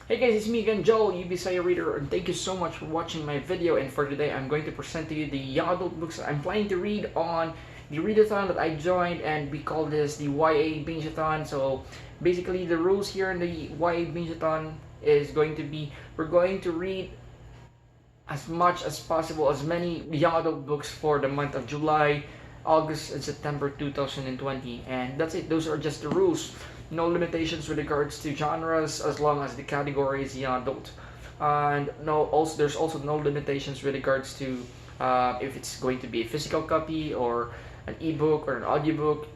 Hey guys, it's me again, Joel, Bisaya reader, and thank you so much for watching my video. And for today, I'm going to present to you the young adult books I'm planning to read on the readathon that I joined, and we call this the YA-BINGE-ATHON. So basically, the rules here in the YA-BINGE-ATHON is going to be we're going to read as much as possible, as many young adult books for the month of July, August, and September 2020. And that's it. Those are just the rules. No limitations with regards to genres, as long as the category is young adult. And no, also there's also no limitations with regards to if it's going to be a physical copy or an ebook or an audiobook.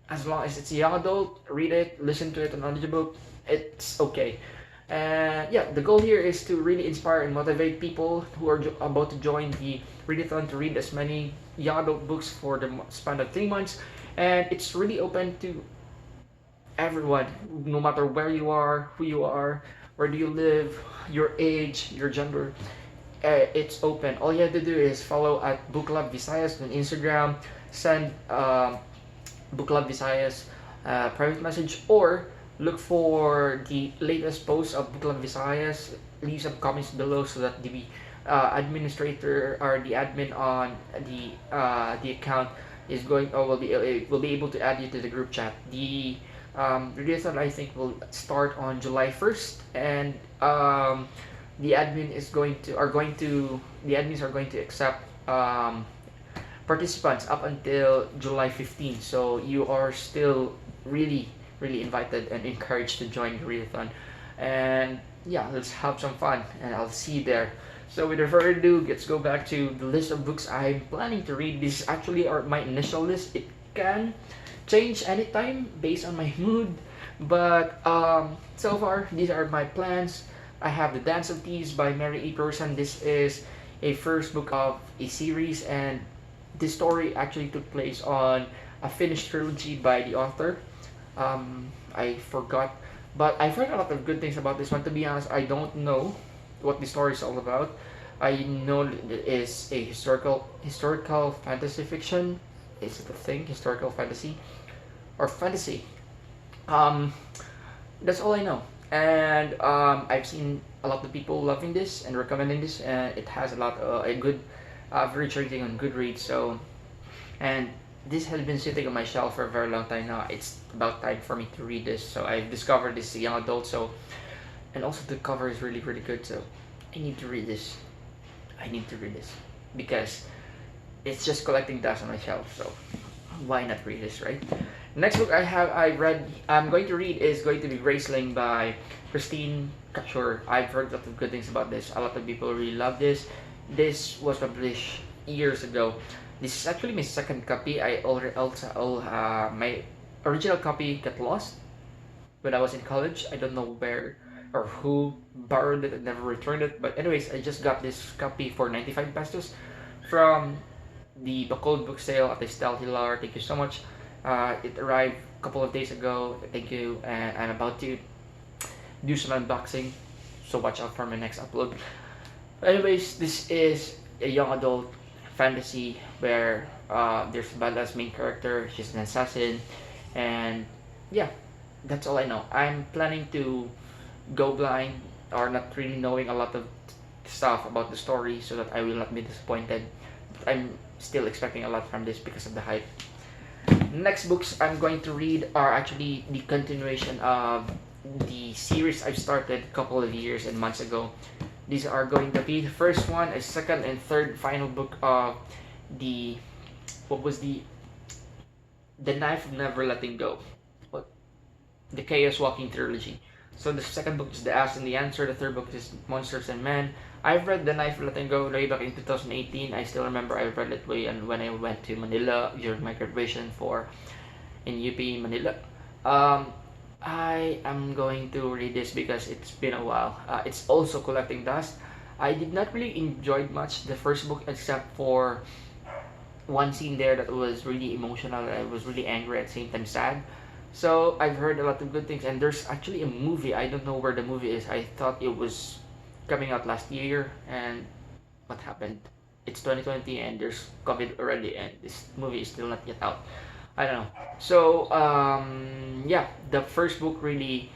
As long as it's young adult, read it, listen to it on audiobook, it's okay. And yeah, the goal here is to really inspire and motivate people who are about to join the readathon to read as many young adult books for the span of 3 months. And it's really open to everyone, no matter where you are, who you are, where do you live, your age, your gender. It's open. All you have to do is follow at Book Club Visayas on Instagram, send Book Club Visayas private message, or look for the latest post of Book Club Visayas. Leave some comments below so that the administrator or the admin on the account is going or will be able to add you to the group chat. The reason I think will start on July 1st, and the admins are going to accept participants up until July 15th. So you are still really invited and encouraged to join the readathon. And yeah, let's have some fun, and I'll see you there. So without further ado, let's go back to the list of books I'm planning to read. This is actually my initial list. It can change anytime based on my mood, but so far these are my plans. I have The Dance of Thieves by Mary E. Person. This is a first book of a series, and this story actually took place on a finished trilogy by the author. I forgot, but I've heard a lot of good things about this one. To be honest, I don't know what the story is all about. I know it is a historical fantasy fiction. Is it a thing? Historical fantasy or fantasy? Um, that's all I know. And I've seen a lot of people loving this and recommending this, and it has a good average rating on Goodreads. So, and this has been sitting on my shelf for a very long time now. It's about time for me to read this. So I've discovered this young adult. So, and also the cover is really good. So I need to read this. I need to read this because it's just collecting dust on my shelf. So why not read this, right? Next book I'm going to read is going to be Graceling by Christine Couture. I've heard a lot of good things about this. A lot of people really love this. This was published years ago. This is actually my second copy. My original copy got lost when I was in college. I don't know where or who borrowed it and never returned it. But anyways, I just got this copy for 95 pesos from the Bacolod book sale at Estel Hilar. Thank you so much. It arrived a couple of days ago. Thank you. And I'm about to do some unboxing, so watch out for my next upload. Anyways, this is a young adult fantasy where there's Bala's main character. She's an assassin, and yeah, that's all I know. I'm planning to go blind or not really knowing a lot of stuff about the story so that I will not be disappointed. I'm still expecting a lot from this because of the hype. Next books I'm going to read are actually the continuation of the series I've started a couple of years and months ago. These are going to be the first one, a second and third final book of the Knife of Never Letting Go, the Chaos Walking trilogy. So the second book is The Ask and the Answer. The third book is Monsters and Men. I've read The Knife of Letting Go way back in 2018. I still remember I read it when I went to Manila during my graduation in UP Manila. I am going to read this because it's been a while. It's also collecting dust. I did not really enjoy much the first book except for one scene there that was really emotional. I was really angry at the same time sad. So I've heard a lot of good things, and there's actually a movie. I don't know where the movie is. I thought it was coming out last year, and what happened? It's 2020 and there's COVID already, and this movie is still not yet out. I don't know. So yeah, the first book really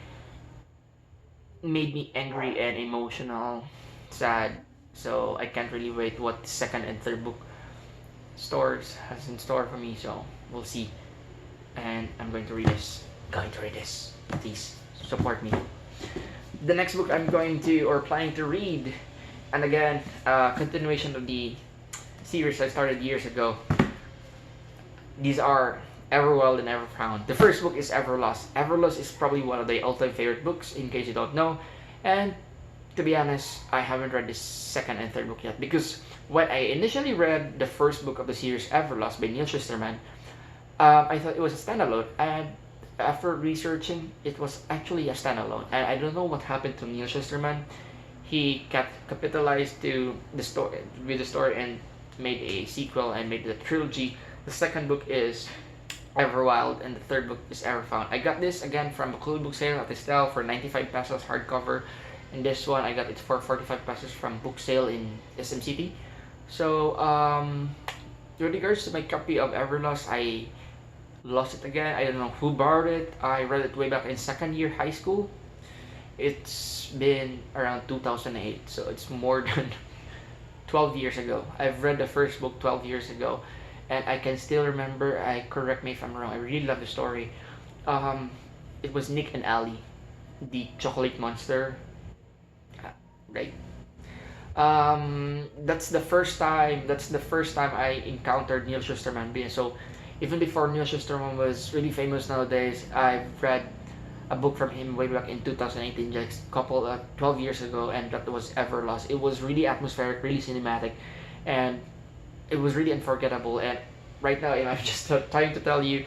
made me angry and emotional, sad. So I can't really wait what the second and third book stores has in store for me. So we'll see. And I'm going to read this. Going to read this. Please support me. The next book I'm going to or planning to read, and again, continuation of the series I started years ago. These are Everwild and Everfound. The first book is Everlost. Everlost is probably one of the all-time favorite books, in case you don't know. And to be honest, I haven't read the second and third book yet, because when I initially read the first book of the series, Everlost by Neil Shusterman, I thought it was a standalone, and after researching, it was actually a standalone. And I don't know what happened to Neil Shusterman. He capitalized to the story with the story and made a sequel and made the trilogy. The second book is Everwild, and the third book is Everfound. I got this again from a cool book sale at Estelle for 95 pesos hardcover, and this one I got it for 45 pesos from book sale in SM City. So with regards to my copy of Everlost, I lost it again. I don't know who borrowed it. I read it way back in second year high school. It's been around 2008, so it's more than 12 years ago. I've read the first book 12 years ago, and I can still remember. Correct me if I'm wrong. I really love the story. It was Nick and Ali, the chocolate monster, right? That's the first time. That's the first time I encountered Neil Shusterman. So, even before Neil Shusterman was really famous nowadays, I've read a book from him way back in 2018, just 12 years ago, and that was Everlost. It was really atmospheric, really cinematic, and it was really unforgettable. And right now, I'm just trying to tell you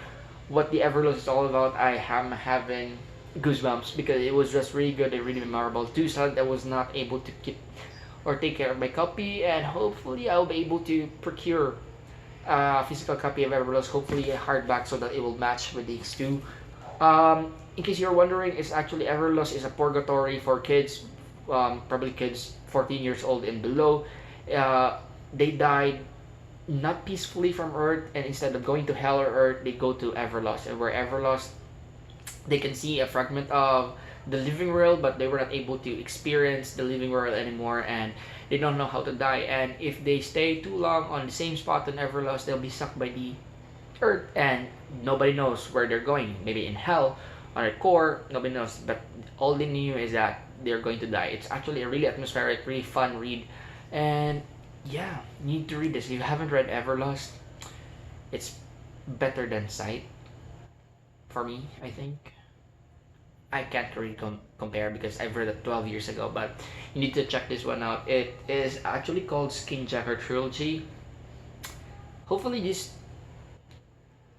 what the Everlost is all about. I am having goosebumps because it was just really good and really memorable. Too sad I was not able to keep or take care of my copy, and hopefully I'll be able to procure a physical copy of Everlost, hopefully a hardback, so that it will match with these two. In case you're wondering, it's actually Everlost is a purgatory for kids, probably kids 14 years old and below. They died not peacefully from Earth, and instead of going to Hell or Earth, they go to Everlost. And where Everlost, they can see a fragment of the living world, but they were not able to experience the living world anymore, and they don't know how to die. And if they stay too long on the same spot in Everlost, they'll be sucked by the Earth, and nobody knows where they're going. Maybe in Hell, on their core, nobody knows. But all they knew is that they're going to die. It's actually a really atmospheric, really fun read, and yeah, you need to read this. If you haven't read Everlost, it's better than Sight for me, I think. I can't really compare because I've read it 12 years ago, but you need to check this one out. It is actually called Skinjacker Trilogy. Hopefully these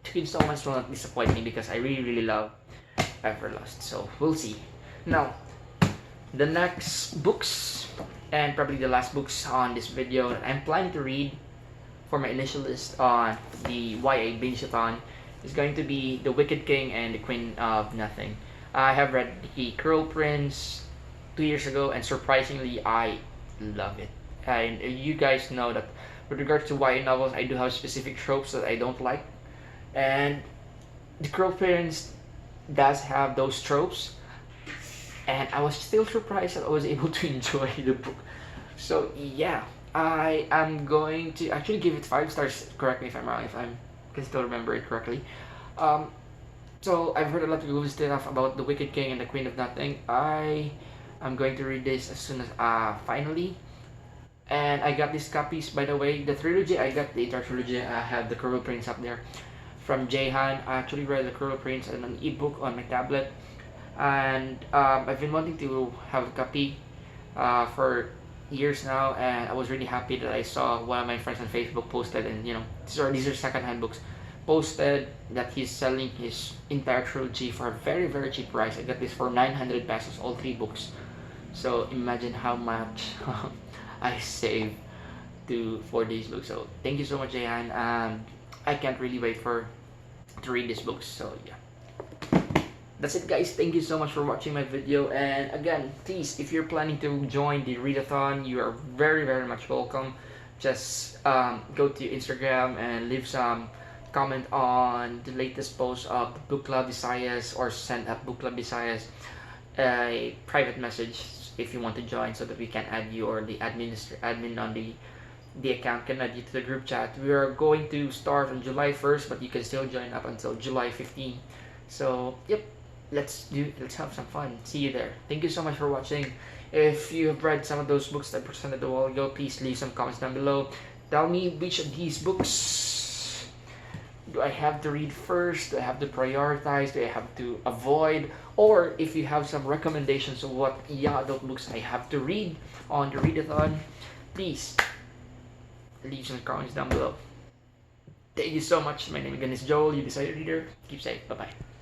two installments will not disappoint me because I really love Everlost. So we'll see. Now, the next books, and probably the last books on this video that I'm planning to read for my initial list on the YA-BINGE-ATHON is going to be The Wicked King and the Queen of Nothing. I have read The Cruel Prince 2 years ago, and surprisingly, I love it. And you guys know that with regards to YA novels, I do have specific tropes that I don't like. And The Cruel Prince does have those tropes, and I was still surprised that I was able to enjoy the book. So yeah, I am going to actually give it 5 stars. Correct me if I'm wrong, if I can still remember it correctly. So I've heard a lot of good stuff about The Wicked King and the Queen of Nothing. I am going to read this as soon as finally. And I got these copies, by the way. The trilogy, I got the entire trilogy. I have The Cruel Prince up there from Jahan. I actually read The Cruel Prince and an ebook on my tablet. And I've been wanting to have a copy for years now, and I was really happy that I saw one of my friends on Facebook posted, and you know, these are secondhand books, posted that he's selling his entire trilogy for a very cheap price. I got this for 900 pesos, all 3 books. So imagine how much I saved for these books. So thank you so much, Jahan. I can't really wait to read these books. So yeah, that's it, guys. Thank you so much for watching my video. And again, please, if you're planning to join the readathon, you are very much welcome. Just go to Instagram and leave some comment on the latest post of the Book Club Visayas, or send up Book Club Visayas a private message if you want to join, so that we can add you, or the admin on the account can add you to the group chat. We are going to start on July 1st, but you can still join up until July 15th. So yep, let's have some fun. See you there. Thank you so much for watching. If you have read some of those books that I presented a while ago, please leave some comments down below. Tell me which of these books do I have to read first, do I have to prioritize, do I have to avoid, or if you have some recommendations of what young adult books I have to read on the readathon, please leave some comments down below. Thank you so much. My name again is Joel, you Bisaya reader. Keep safe. Bye-bye.